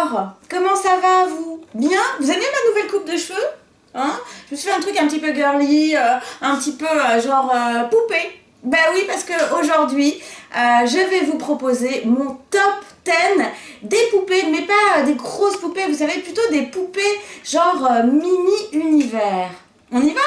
Alors, comment ça va vous? Bien? Vous aimez ma nouvelle coupe de cheveux? Hein? Je me suis fait un truc un petit peu girly, un petit peu genre poupée. Bah oui, parce qu'aujourd'hui, je vais vous proposer mon top 10 des poupées, mais pas des grosses poupées, vous savez, plutôt des poupées genre mini-univers. On y va?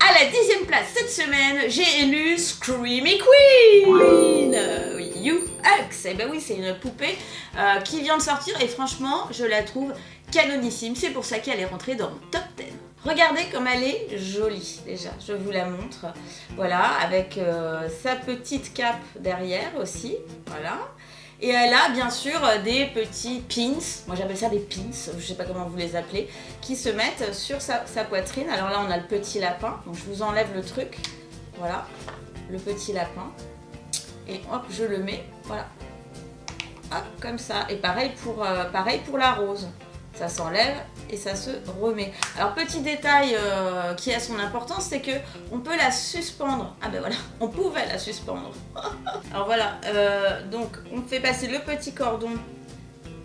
À la 10e place cette semaine, j'ai élu Screamy Queen. Oui, You Hux. Et ben oui, c'est une poupée qui vient de sortir et franchement, je la trouve canonissime. C'est pour ça qu'elle est rentrée dans mon top 10. Regardez comme elle est jolie déjà, je vous la montre. Voilà, avec sa petite cape derrière aussi, voilà. Et elle a bien sûr des petits pins, moi j'appelle ça des pins, je sais pas comment vous les appelez, qui se mettent sur sa poitrine. Alors là on a le petit lapin, donc je vous enlève le truc, voilà, le petit lapin. Et hop, je le mets, voilà, hop, comme ça. Et pareil pour la rose. Ça s'enlève et ça se remet. Alors petit détail qui a son importance, c'est que on peut la suspendre. Ah ben voilà, on pouvait la suspendre. Alors voilà, donc on fait passer le petit cordon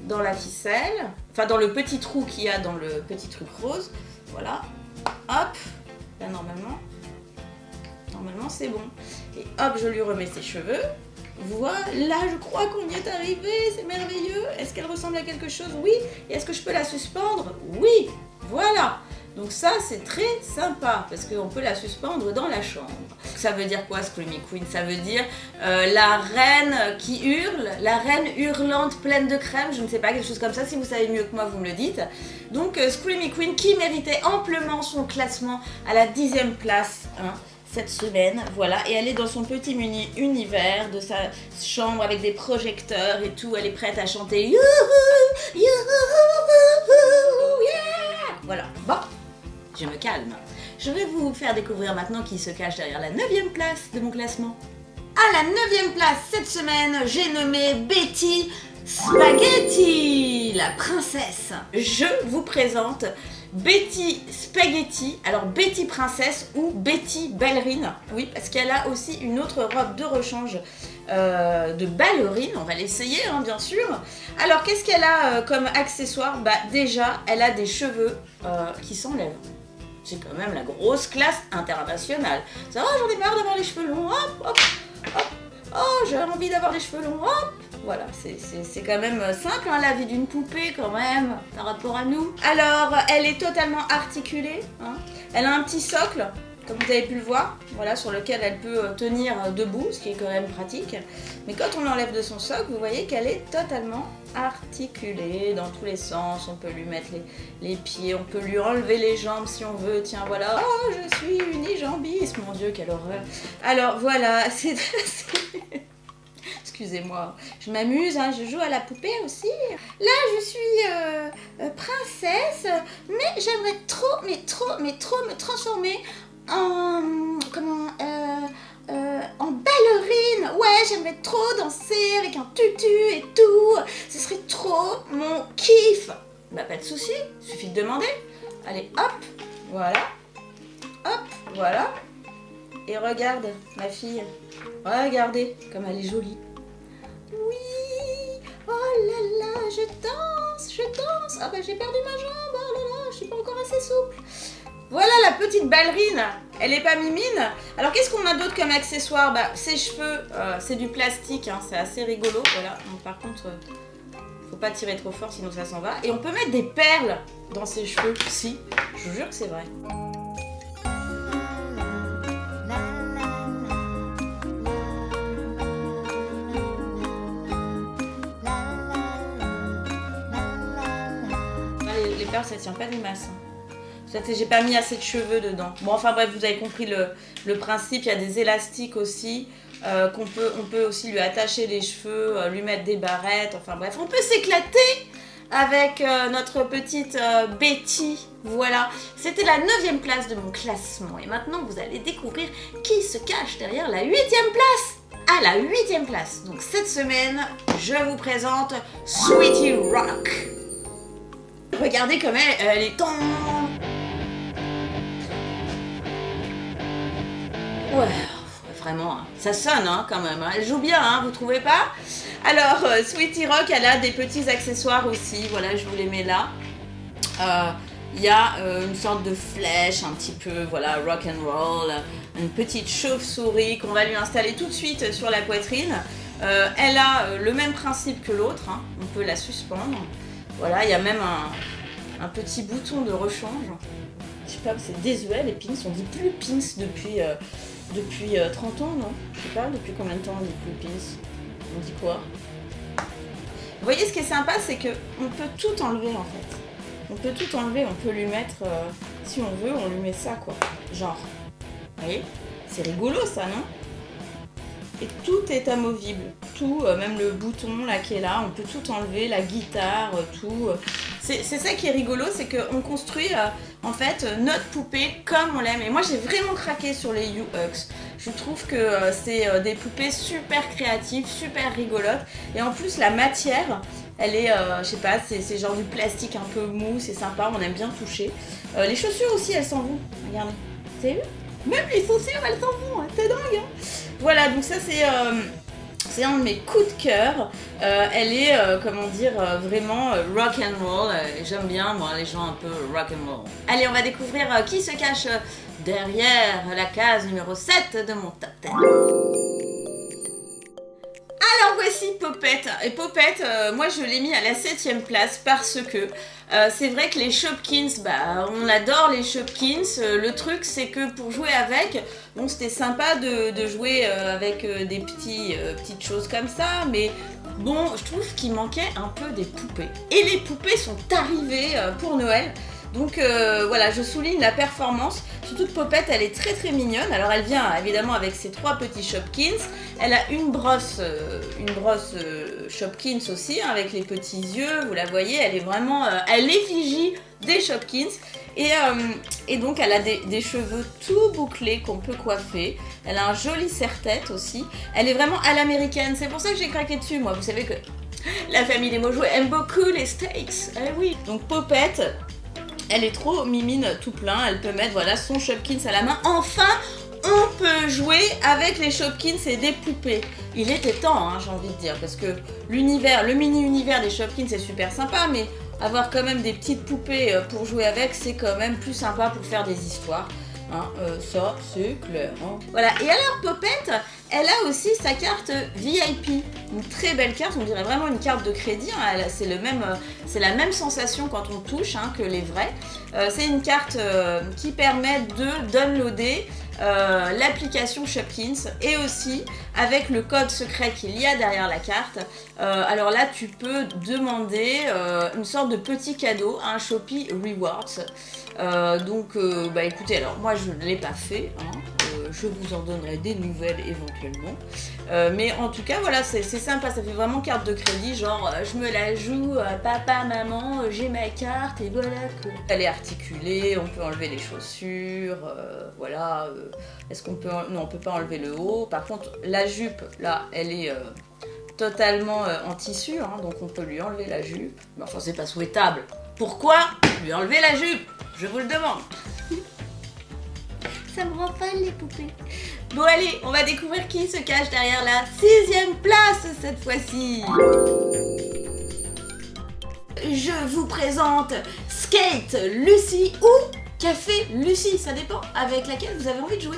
dans la ficelle, enfin dans le petit trou qu'il y a dans le petit truc rose. Voilà, hop, là normalement c'est bon. Et hop, je lui remets ses cheveux. Voilà, je crois qu'on y est arrivé, c'est merveilleux. Est-ce qu'elle ressemble à quelque chose? Oui. Et est-ce que je peux la suspendre? Oui. Voilà. Donc ça, c'est très sympa, parce qu'on peut la suspendre dans la chambre. Ça veut dire quoi, Screamy Queen? Ça veut dire la reine qui hurle, la reine hurlante pleine de crème, je ne sais pas, quelque chose comme ça. Si vous savez mieux que moi, vous me le dites. Donc Screamy Queen qui méritait amplement son classement à la 10e place, hein, cette semaine, voilà, et elle est dans son petit mini univers de sa chambre avec des projecteurs et tout, elle est prête à chanter youhou, youhou, yeah. Voilà, bon, je me calme. Je vais vous faire découvrir maintenant qui se cache derrière la 9e place de mon classement. À la 9e place cette semaine, j'ai nommé Betty Spaghetti, la princesse. Je vous présente Betty Spaghetti, alors Betty Princesse ou Betty Ballerine, oui, parce qu'elle a aussi une autre robe de rechange de ballerine, on va l'essayer hein, bien sûr. Alors qu'est-ce qu'elle a comme accessoire? Bah déjà, elle a des cheveux qui s'enlèvent. C'est quand même la grosse classe internationale. Ça va, j'en ai marre d'avoir les cheveux longs, hop, hop, hop. Oh, j'ai envie d'avoir les cheveux longs, hop. Voilà, c'est quand même simple hein, la vie d'une poupée quand même, par rapport à nous. Alors, elle est totalement articulée, hein. Elle a un petit socle, comme vous avez pu le voir, voilà, sur lequel elle peut tenir debout, ce qui est quand même pratique. Mais quand on l'enlève de son socle, vous voyez qu'elle est totalement articulée dans tous les sens. On peut lui mettre les pieds, on peut lui enlever les jambes si on veut. Tiens, voilà, oh, je suis unijambiste, mon Dieu, quelle horreur. Alors voilà, c'est... Excusez-moi, je m'amuse, hein, je joue à la poupée aussi. Là, je suis princesse, mais j'aimerais trop me transformer en... en ballerine. Ouais, j'aimerais trop danser avec un tutu et tout. Ce serait trop mon kiff. Bah, pas de souci, suffit de demander. Allez, hop, voilà. Hop, voilà. Et regarde, ma fille. Regardez comme elle est jolie. Oui, oh là là, je danse. Ah bah j'ai perdu ma jambe, oh là là, je suis pas encore assez souple. Voilà la petite ballerine, elle est pas mimine. Alors qu'est-ce qu'on a d'autre comme accessoire? Bah ses cheveux, c'est du plastique, hein, c'est assez rigolo, voilà. Donc, par contre, faut pas tirer trop fort sinon ça s'en va. Et on peut mettre des perles dans ses cheveux, si, je vous jure que c'est vrai. Les perles, ça tient pas des masses. J'ai pas mis assez de cheveux dedans. Bon, enfin bref, vous avez compris le principe. Il y a des élastiques aussi. On peut aussi lui attacher les cheveux, lui mettre des barrettes. Enfin bref, on peut s'éclater avec notre petite Betty. Voilà, c'était la 9e place de mon classement. Et maintenant, vous allez découvrir qui se cache derrière la 8e place. À la 8e place. Donc cette semaine, je vous présente Sweetie Rock. Regardez comme elle est... Ouais, vraiment, hein. Ça sonne hein, quand même, hein. Elle joue bien, hein, vous trouvez pas? Alors, Sweetie Rock, elle a des petits accessoires aussi, voilà, je vous les mets là. Il y a une sorte de flèche, un petit peu, voilà, rock and roll, une petite chauve-souris qu'on va lui installer tout de suite sur la poitrine. Elle a le même principe que l'autre, hein. On peut la suspendre. Voilà, il y a même un petit bouton de rechange. Je sais pas, c'est désuet les pins, on dit plus pins depuis 30 ans, non? Je sais pas, depuis combien de temps on dit plus pins? On dit quoi? Vous voyez, ce qui est sympa, c'est qu'on peut tout enlever en fait. On peut tout enlever, on peut lui mettre, si on veut, on lui met ça quoi. Genre, vous voyez? C'est rigolo ça, non? Et tout est amovible, tout, même le bouton là qui est là, on peut tout enlever, la guitare, tout. C'est ça qui est rigolo, c'est qu'on construit en fait notre poupée comme on l'aime. Et moi j'ai vraiment craqué sur les UX. Je trouve que c'est des poupées super créatives, super rigolotes. Et en plus la matière, elle est, je sais pas, c'est genre du plastique un peu mou, c'est sympa, on aime bien toucher. Les chaussures aussi, elles s'en vont, regardez. Vous avez vu? Même les chaussures, elles s'en vont, hein. C'est dingue hein. Voilà, donc ça c'est un de mes coups de cœur. Elle est, comment dire, vraiment rock and roll. J'aime bien, moi, les gens un peu rock and roll. Allez, on va découvrir qui se cache derrière la case numéro 7 de mon top 10. Alors voici Popette. Et Popette, moi je l'ai mis à la 7ème place parce que c'est vrai que les Shopkins, bah on adore les Shopkins. Le truc c'est que pour jouer avec, bon c'était sympa de jouer avec des petites choses comme ça, mais bon je trouve qu'il manquait un peu des poupées. Et les poupées sont arrivées pour Noël. Donc voilà, je souligne la performance. Surtout que Popette, elle est très très mignonne. Alors elle vient évidemment avec ses 3 petits Shopkins. Elle a une brosse Shopkins aussi, hein, avec les petits yeux. Vous la voyez, elle est vraiment à l'effigie des Shopkins. Et donc elle a des cheveux tout bouclés qu'on peut coiffer. Elle a un joli serre-tête aussi. Elle est vraiment à l'américaine. C'est pour ça que j'ai craqué dessus, moi. Vous savez que la famille des Mojo aime beaucoup les steaks. Eh oui. Donc Popette, elle est trop mimine tout plein, elle peut mettre voilà, son Shopkins à la main. Enfin, on peut jouer avec les Shopkins et des poupées. Il était temps, hein, j'ai envie de dire, parce que le mini-univers des Shopkins c'est super sympa, mais avoir quand même des petites poupées pour jouer avec, c'est quand même plus sympa pour faire des histoires. Hein, ça, c'est clair. Hein. Voilà, et alors Popette, elle a aussi sa carte VIP. Une très belle carte, on dirait vraiment une carte de crédit. Hein. C'est la même sensation quand on touche hein, que les vrais. C'est une carte qui permet de downloader l'application Shopkins et aussi avec le code secret qu'il y a derrière la carte. Alors là, tu peux demander une sorte de petit cadeau, un Shopee Rewards. Donc, bah écoutez, alors moi je ne l'ai pas fait, hein, je vous en donnerai des nouvelles éventuellement. Mais en tout cas, voilà, c'est sympa, ça fait vraiment carte de crédit, genre je me la joue, papa, maman, j'ai ma carte et voilà que. Elle est articulée, on peut enlever les chaussures, voilà. Est-ce qu'on peut. Non, on peut pas enlever le haut. Par contre, la jupe, là, elle est. Totalement en tissu, hein, donc on peut lui enlever la jupe. Mais enfin, c'est pas souhaitable. Pourquoi lui enlever la jupe? Je vous le demande. Ça me rend folle les poupées. Bon allez, on va découvrir qui se cache derrière la 6ème place cette fois-ci. Je vous présente Skate Lucy ou Café Lucy, ça dépend avec laquelle vous avez envie de jouer.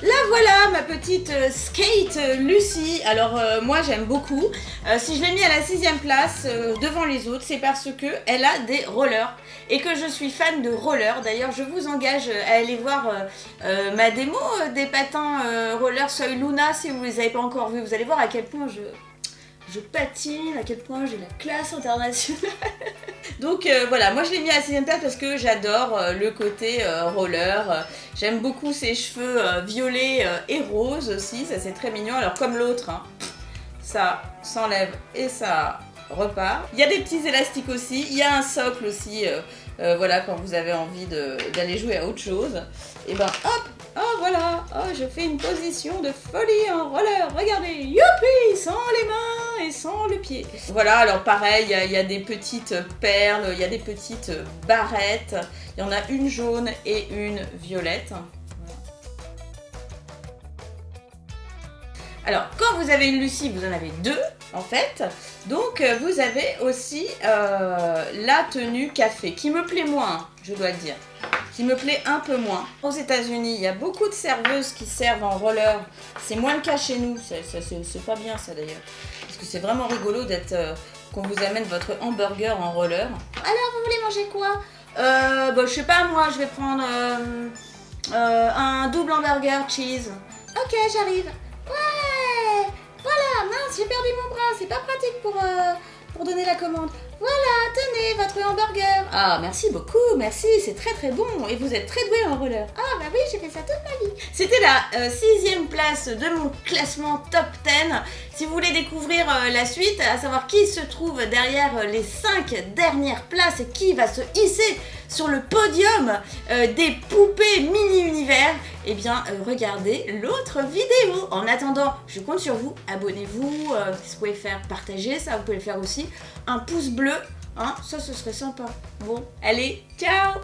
La voilà, ma petite Skate Lucy. Alors moi j'aime beaucoup. Si je l'ai mis à la 6ème place devant les autres, c'est parce que elle a des rollers et que je suis fan de rollers. D'ailleurs, je vous engage à aller voir ma démo des patins rollers Soy Luna si vous les avez pas encore vus. Vous allez voir à quel point je patine, à quel point j'ai la classe internationale. Donc voilà, moi je l'ai mis à la 6ème place parce que j'adore le côté roller. J'aime beaucoup ses cheveux violets et roses aussi, ça c'est très mignon. Alors comme l'autre, hein, ça s'enlève et ça repart. Il y a des petits élastiques aussi, il y a un socle aussi, voilà, quand vous avez envie d'aller jouer à autre chose. Et ben hop, oh voilà, oh, je fais une position de folie en roller, regardez, youpi, sans les mains et sans le pied. Voilà, alors pareil, il y a des petites perles, il y a des petites barrettes, il y en a une jaune et une violette. Alors, quand vous avez une Lucie, vous en avez deux, en fait. Donc, vous avez aussi la tenue café, qui me plaît moins, je dois le dire. Qui me plaît un peu moins. Aux États-Unis, il y a beaucoup de serveuses qui servent en roller. C'est moins le cas chez nous. C'est pas bien, ça, d'ailleurs. Parce que c'est vraiment rigolo d'être... qu'on vous amène votre hamburger en roller. Alors, vous voulez manger quoi je sais pas, moi, je vais prendre un double hamburger cheese. Ok, j'arrive. Ouais, voilà, mince, j'ai perdu mon bras, c'est pas pratique pour donner la commande. Voilà, tenez, votre hamburger. Ah, merci beaucoup, merci, c'est très très bon. Et vous êtes très doué en roller. Ah, bah oui, j'ai fait ça toute ma vie. C'était la 6e place de mon classement top 10. Si vous voulez découvrir la suite, à savoir qui se trouve derrière les 5 dernières places et qui va se hisser sur le podium des poupées mini-univers, eh bien, regardez l'autre vidéo. En attendant, je compte sur vous. Abonnez-vous. Qu'est-ce que vous pouvez faire? Partager ça. Vous pouvez le faire aussi. Un pouce bleu. Hein, ça, ce serait sympa. Bon, allez, ciao!